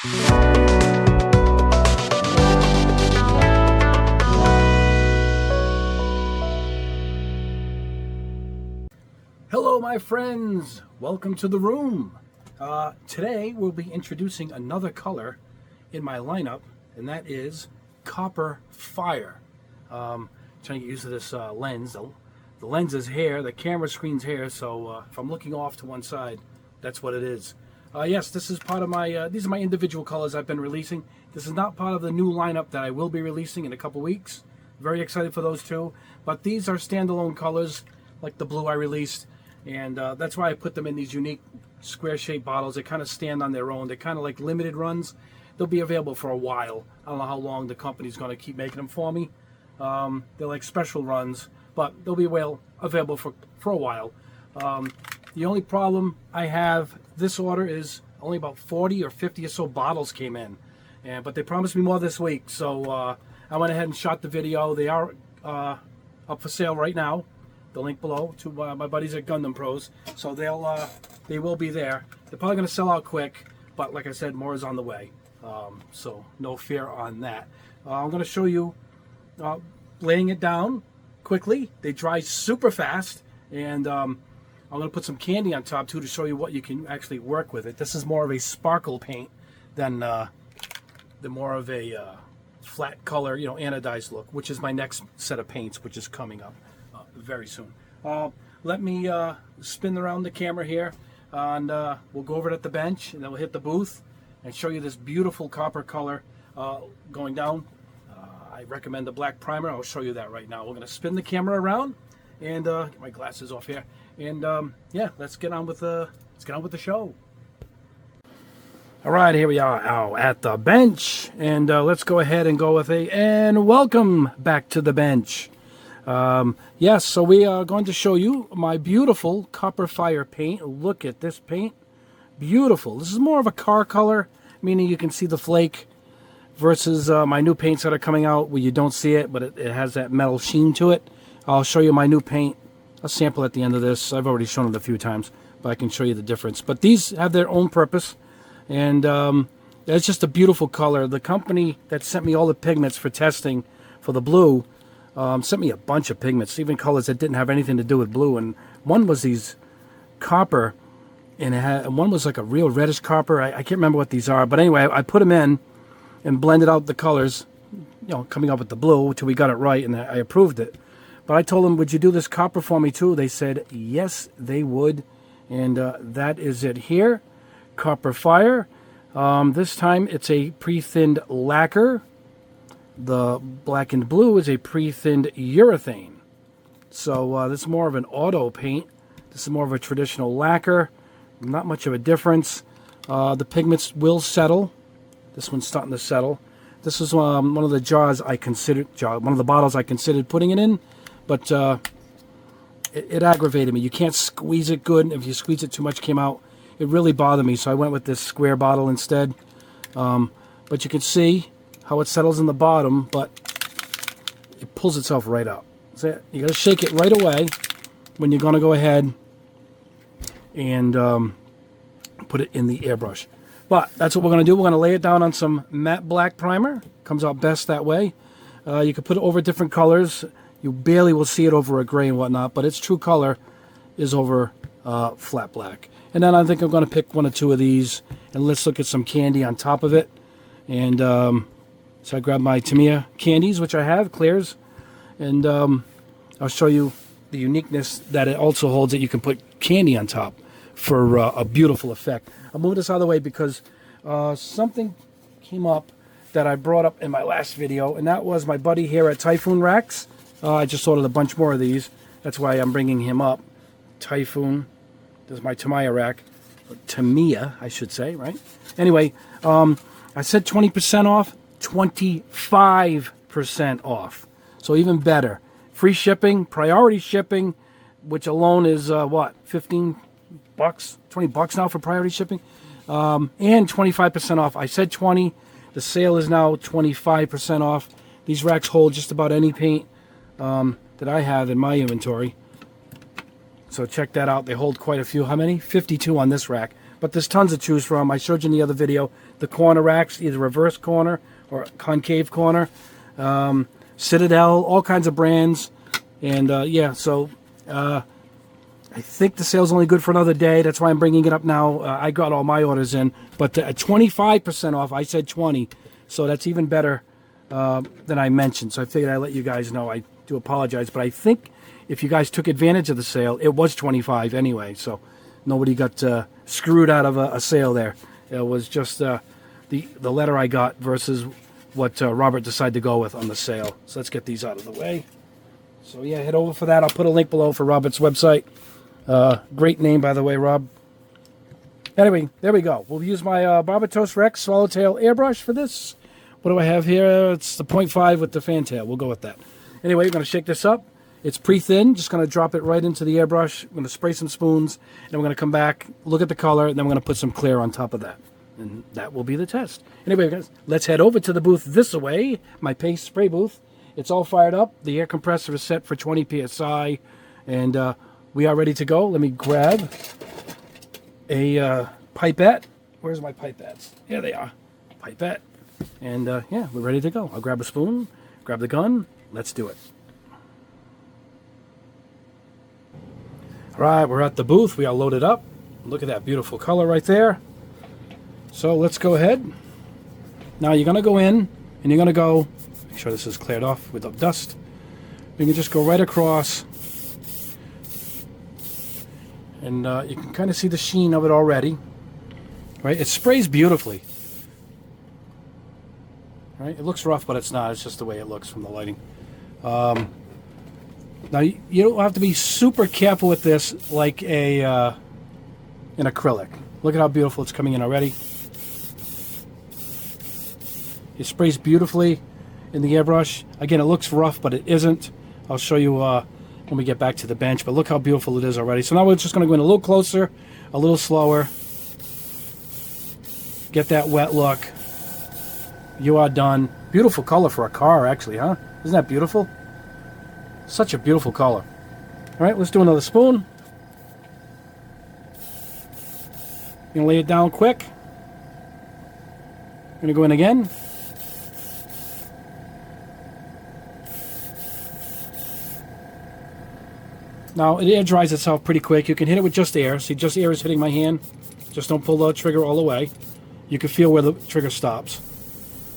Hello my friends, welcome to the room. Today we'll be introducing another color in my lineup, and that is Copper Fire. Trying to get used to this lens. The lens is here, the camera screen's here, so if I'm looking off to one side, that's what it is. Yes, this is part of my, these are my individual colors I've been releasing. This is not part of the new lineup that I will be releasing in a couple weeks. Very excited for those two, but these are standalone colors like the blue I released. And that's why I put them in these unique square-shaped bottles. They kind of stand on their own. They're kind of like limited runs. They'll be available for a while. I don't know how long the company's going to keep making them for me. They're like special runs, but they'll be available for a while. The only problem I have this order is only about 40 or 50 or so bottles came in. But they promised me more this week, so I went ahead and shot the video. They are up for sale right now. The link below to my buddies at Gundam Pros, so they will be there. They're probably going to sell out quick, but like I said, more is on the way, so no fear on that. I'm going to show you laying it down quickly. They dry super fast, and I'm going to put some candy on top too to show you what you can actually work with it. This is more of a sparkle paint than more of a flat color, anodized look, which is my next set of paints, which is coming up very soon. Let me spin around the camera here, and we'll go over it at the bench, and then we'll hit the booth and show you this beautiful copper color going down. I recommend the black primer. I'll show you that right now. We're going to spin the camera around and get my glasses off here, and yeah, let's get on with the show. All right, here we are at the bench, and let's go ahead and go with and welcome back to the bench. Yes, so we are going to show you my beautiful Copper Fire paint. Look at this paint. Beautiful. This is more of a car color, meaning you can see the flake, versus my new paints that are coming out where you don't see it, but it has that metal sheen to it. I'll show you my new paint, a sample at the end of this. I've already shown it a few times, but I can show you the difference. But these have their own purpose, and it's just a beautiful color. The company that sent me all the pigments for testing for the blue sent me a bunch of pigments, even colors that didn't have anything to do with blue. And one was these copper, and one was like a real reddish copper. I can't remember what these are, but anyway, I put them in and blended out the colors, coming up with the blue until we got it right, and I approved it. But I told them, would you do this copper for me too? They said yes, they would, and that is it here, Copper Fire. This time it's a pre-thinned lacquer. The black and blue is a pre-thinned urethane. So this is more of an auto paint. This is more of a traditional lacquer. Not much of a difference. The pigments will settle. This one's starting to settle. This is one of the one of the bottles I considered putting it in, but it aggravated me. You can't squeeze it good. If you squeeze it too much, it came out. It really bothered me, so I went with this square bottle instead. But you can see how it settles in the bottom, but it pulls itself right up. So you got to shake it right away when you're going to go ahead and put it in the airbrush. But that's what we're going to do. We're going to lay it down on some matte black primer. Comes out best that way. You can put it over different colors. You barely will see it over a gray and whatnot, but its true color is over flat black. And then I think I'm going to pick one or two of these, and let's look at some candy on top of it. And so I grabbed my Tamiya candies, which I have, clears, and I'll show you the uniqueness that it also holds, that you can put candy on top for a beautiful effect. I'll move this out of the way because something came up that I brought up in my last video, and that was my buddy here at Typhoon Racks. I just ordered a bunch more of these. That's why I'm bringing him up. Typhoon. This is my Tamiya rack. Tamiya, I should say, right? Anyway, I said 20% off. 25% off. So even better. Free shipping, priority shipping, which alone is what, 15 bucks, 20 bucks now for priority shipping, and 25% off. I said 20. The sale is now 25% off. These racks hold just about any paint that I have in my inventory. So check that out. They hold quite a few. How many? 52 on this rack. but there's tons to choose from. I showed you in the other video the corner racks, either reverse corner or concave corner. Citadel, all kinds of brands. And yeah, so I think the sale's only good for another day. That's why I'm bringing it up now. I got all my orders in, but at 25% off, I said 20, so that's even better than I mentioned. So I figured I'd let you guys know. I do apologize, but I think if you guys took advantage of the sale, it was 25 anyway, so nobody got screwed out of a sale there. It was just the letter I got versus what Robert decided to go with on the sale. So let's get these out of the way. So yeah, head over for that. I'll put a link below for Robert's website. Great name, by the way, Rob. Anyway, there we go. We'll use my Barbatos Rex Swallowtail airbrush for this. What do I have here? It's the 0.5 with the fantail. We'll go with that. Anyway, we're going to shake this up. It's pre-thin. Just going to drop it right into the airbrush. I'm going to spray some spoons, and we're going to come back, look at the color, and then we're going to put some clear on top of that. And that will be the test. Anyway, guys, let's head over to the booth this way, my paste spray booth. It's all fired up. The air compressor is set for 20 PSI, and we are ready to go. Let me grab a pipette. Where's my pipettes? Here they are. Pipette. And yeah, we're ready to go. I'll grab a spoon, grab the gun. Let's do it. All right, we're at the booth. We are loaded up. Look at that beautiful color right there. So let's go ahead. Now you're going to go in and you're going to go, make sure this is cleared off with the dust. You can just go right across. And you can kind of see the sheen of it already. Right? It sprays beautifully. Right? It looks rough, but it's not. It's just the way it looks from the lighting. Now, you don't have to be super careful with this like an acrylic. Look at how beautiful it's coming in already. It sprays beautifully in the airbrush. Again, it looks rough, but it isn't. I'll show you when we get back to the bench, but look how beautiful it is already. So now we're just going to go in a little closer, a little slower. Get that wet look. You are done. Beautiful color for a car, actually, huh? Isn't that beautiful? Such a beautiful color. All right, let's do another spoon. You're going to lay it down quick. Going to go in again. Now, it air dries itself pretty quick. You can hit it with just air. See, just air is hitting my hand. Just don't pull the trigger all the way. You can feel where the trigger stops.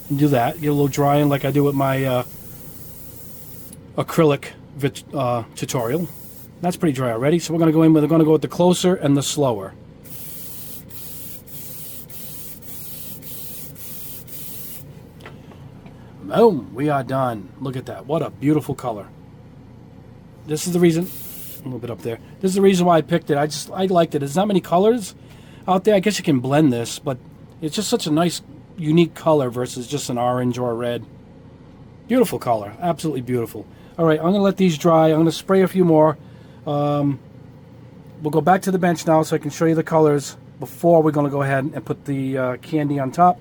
And do that. Get a little drying like I do with my acrylic tutorial. That's pretty dry already. So we're going to go in with, the closer and the slower. Boom, we are done. Look at that. What a beautiful color. This is the reason, a little bit up there. This is the reason why I picked it. I liked it. There's not many colors out there. I guess you can blend this, but it's just such a nice, unique color versus just an orange or a red. Beautiful color. Absolutely beautiful. All right, I'm going to let these dry. I'm going to spray a few more. We'll go back to the bench now so I can show you the colors before we're going to go ahead and put the candy on top.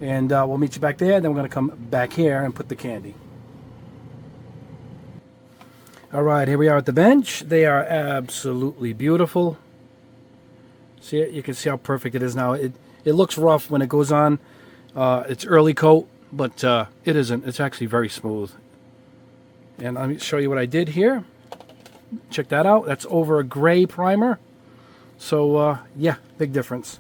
And we'll meet you back there. Then we're going to come back here and put the candy. All right, here we are at the bench. They are absolutely beautiful. See it? You can see how perfect it is now. It looks rough when it goes on. It's early coat, but it isn't. It's actually very smooth. And let me show you what I did here. Check that out. That's over a gray primer. So, yeah, big difference.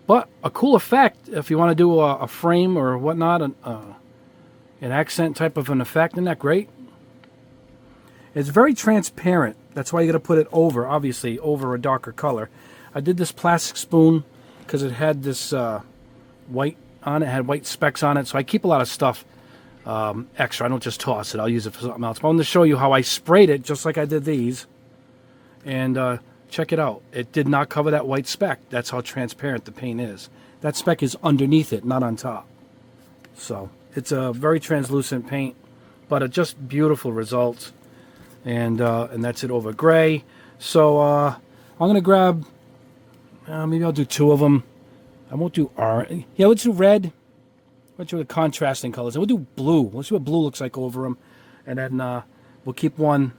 But a cool effect if you want to do a frame or whatnot, an accent type of an effect. Isn't that great? It's very transparent. That's why you got to put it over, obviously, over a darker color. I did this plastic spoon because it had this white on it, had white specks on it. So I keep a lot of stuff extra. I don't just toss it. I'll use it for something else. But I wanted to show you how I sprayed it just like I did these. And check it out. It did not cover that white speck. That's how transparent the paint is. That speck is underneath it, not on top. So it's a very translucent paint, but a just beautiful results. And that's it over gray. So I'm going to grab, maybe I'll do two of them. I won't do orange. Yeah, let's do red. Let's do the contrasting colors. And we'll do blue. Let's see what blue looks like over them. And then we'll keep one.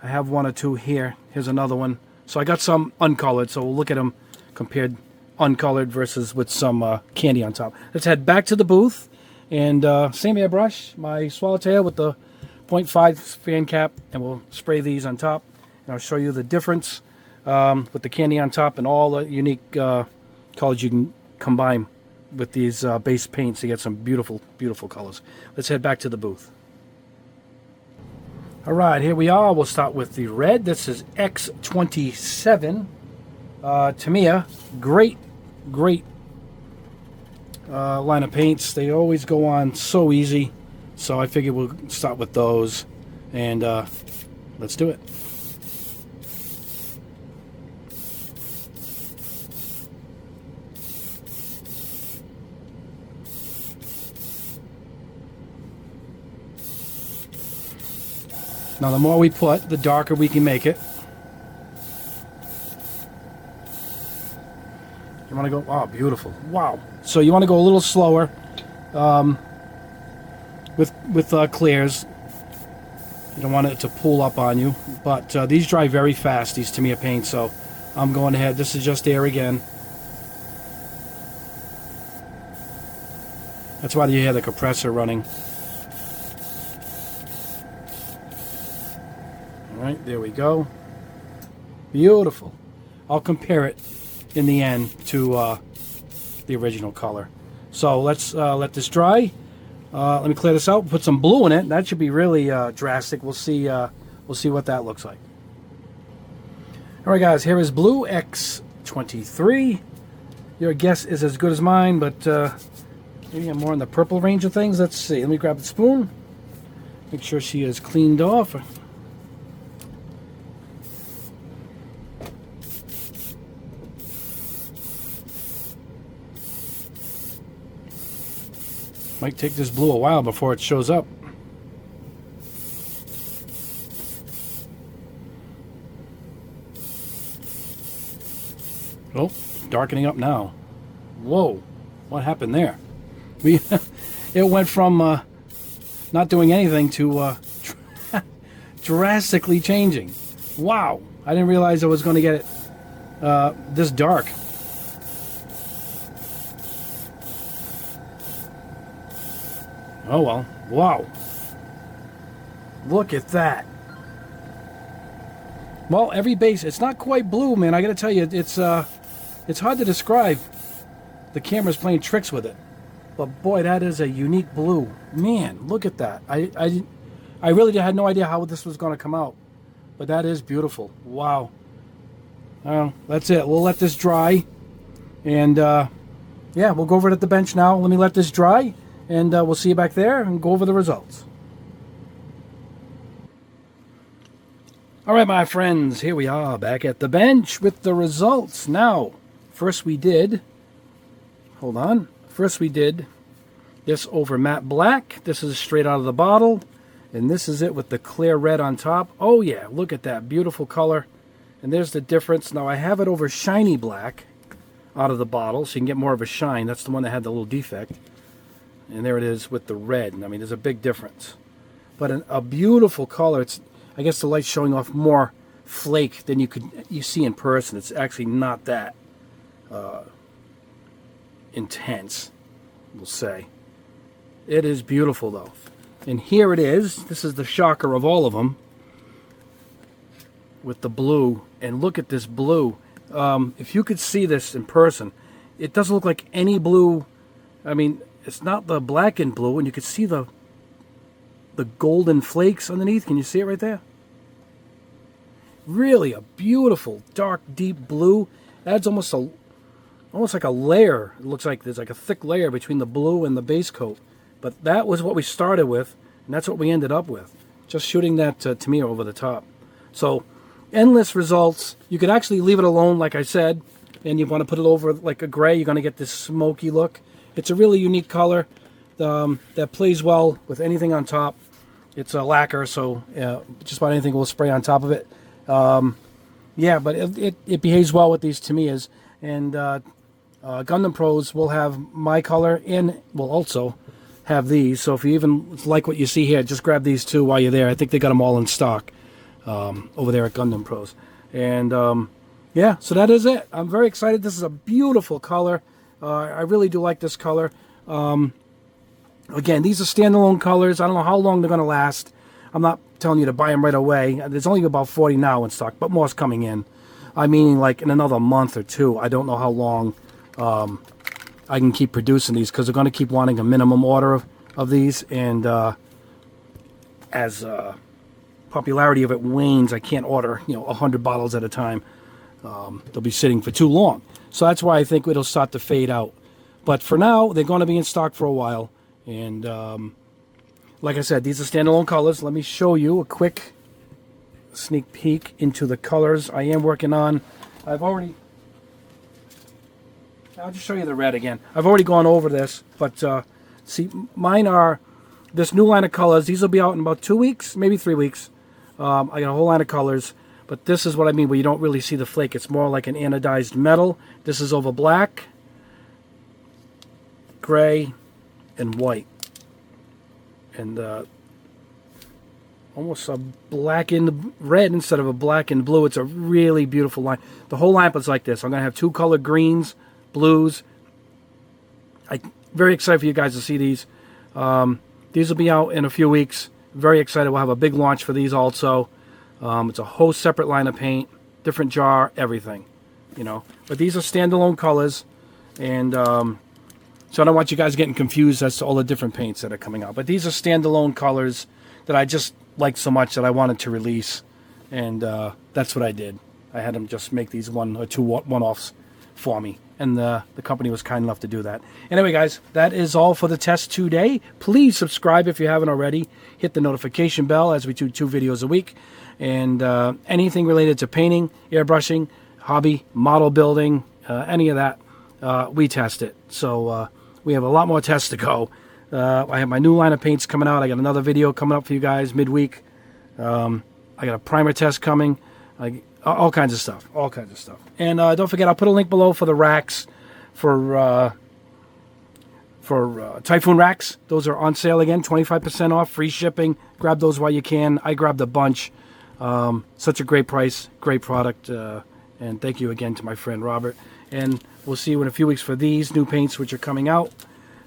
I have one or two here. Here's another one. So I got some uncolored, so we'll look at them compared uncolored versus with some candy on top. Let's head back to the booth, and same airbrush, my Swallowtail with the 0.5 fan cap, and we'll spray these on top, and I'll show you the difference with the candy on top and all the unique colors you can combine with these base paints to get some beautiful, beautiful colors. Let's head back to the booth. All right, here we are. We'll start with the red. This is X27 Tamiya. Great, great line of paints. They always go on so easy, so I figured we'll start with those, and let's do it. Now, the more we put, the darker we can make it. You want to go, oh, beautiful. Wow. So you want to go a little slower with clears. You don't want it to pull up on you. But these dry very fast, these Tamiya paints, so I'm going ahead. This is just air again. That's why you hear the compressor running. Alright, there we go. Beautiful. I'll compare it in the end to the original color. So let's let this dry. Let me clear this out. Put some blue in it. That should be really drastic. We'll see what that looks like. Alright guys, here is blue X23. Your guess is as good as mine, but maybe I'm more in the purple range of things. Let's see. Let me grab the spoon. Make sure she is cleaned off. Might take this blue a while before it shows up. Oh, darkening up now. Whoa, what happened there? It went from not doing anything to drastically changing. Wow, I didn't realize I was going to get it this dark. Oh well, wow. Look at that. Well, every base, it's not quite blue, man. I gotta tell you, it's hard to describe. The camera's playing tricks with it. But boy, that is a unique blue. Man, look at that. I really had no idea how this was gonna come out. But that is beautiful. Wow. Well, that's it. We'll let this dry. And yeah, we'll go over it at the bench now. Let me let this dry. And we'll see you back there and go over the results. All right, my friends, here we are back at the bench with the results. Now, first we did this over matte black. This is straight out of the bottle. And this is it with the clear red on top. Oh yeah, look at that beautiful color. And there's the difference. Now I have it over shiny black out of the bottle, so you can get more of a shine. That's the one that had the little defect. And there it is with the red. I mean, there's a big difference. But a beautiful color. It's, I guess the light's showing off more flake than you see in person. It's actually not that intense, we'll say. It is beautiful, though. And here it is. This is the shocker of all of them with the blue. And look at this blue. If you could see this in person, it doesn't look like any blue. I mean, it's not the black and blue, and you can see the golden flakes underneath. Can you see it right there? Really a beautiful, dark, deep blue. Adds almost like a layer. It looks like there's like a thick layer between the blue and the base coat. But that was what we started with, and that's what we ended up with. Just shooting that Tamiya over the top. So, endless results. You could actually leave it alone, like I said, and you want to put it over like a gray, you're going to get this smoky look. It's a really unique color that plays well with anything on top. It's a lacquer, so just about anything will spray on top of it. Yeah, but it behaves well with these Tamiyas. And Gundam Pros will have my color and will also have these. So if you even like what you see here, just grab these two while you're there. I think they got them all in stock over there at Gundam Pros. And yeah, so that is it. I'm very excited. This is a beautiful color. I really do like this color. Again, these are standalone colors. I don't know how long they're going to last. I'm not telling you to buy them right away. There's only about 40 now in stock, but more's coming in. I mean, like in another month or two. I don't know how long I can keep producing these, because they're going to keep wanting a minimum order of these. And as popularity of it wanes, I can't order 100 bottles at a time. They'll be sitting for too long. So that's why I think it'll start to fade out. But for now, they're going to be in stock for a while. And like I said, these are standalone colors. Let me show you a quick sneak peek into the colors I am working on. I'll just show you the red again. I've already gone over this, but see, mine are this new line of colors. These will be out in about 2 weeks, maybe 3 weeks. I got a whole line of colors, but this is what I mean where you don't really see the flake. It's more like an anodized metal. This is over black, gray, and white. And almost a black and red instead of a black and blue. It's a really beautiful line. The whole lineup is like this. I'm going to have 2 colored greens, blues. I'm very excited for you guys to see these. These will be out in a few weeks. Very excited. We'll have a big launch for these also. It's a whole separate line of paint, different jar, everything. But these are standalone colors. And so I don't want you guys getting confused as to all the different paints that are coming out. But these are standalone colors that I just like so much that I wanted to release. And that's what I did. I had them just make these 1 or 2 one-offs for me. And the company was kind enough to do that. Anyway, guys, that is all for the test today. Please subscribe if you haven't already. Hit the notification bell, as we do 2 videos a week. And anything related to painting, airbrushing, hobby, model building, any of that, we test it. So we have a lot more tests to go. I have my new line of paints coming out. I got another video coming up for you guys midweek. I got a primer test coming. All kinds of stuff. All kinds of stuff. And don't forget, I'll put a link below for the racks, for Typhoon racks. Those are on sale again, 25% off, free shipping. Grab those while you can. I grabbed a bunch. Such a great price, great product. And thank you again to my friend Robert. And we'll see you in a few weeks for these new paints which are coming out.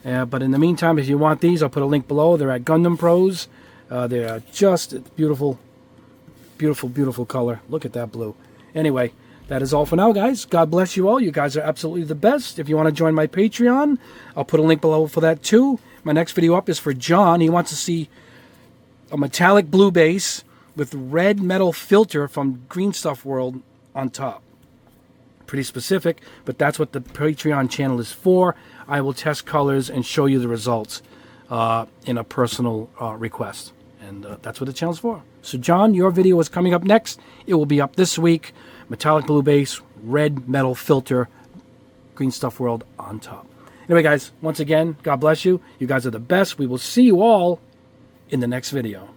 But in the meantime, if you want these, I'll put a link below. They're at Gundam Pros. They're just beautiful, beautiful, beautiful color. Look at that blue. Anyway, that is all for now, guys. God bless you all. You guys are absolutely the best. If you want to join my Patreon, I'll put a link below for that too. My next video up is for John. He wants to see a metallic blue base with red metal filter from Green Stuff World on top. Pretty specific, but that's what the Patreon channel is for. I will test colors and show you the results in a personal request. And that's what the channel's for. So, John, your video is coming up next. It will be up this week. Metallic blue base, red metal filter, Green Stuff World on top. Anyway, guys, once again, God bless you. You guys are the best. We will see you all in the next video.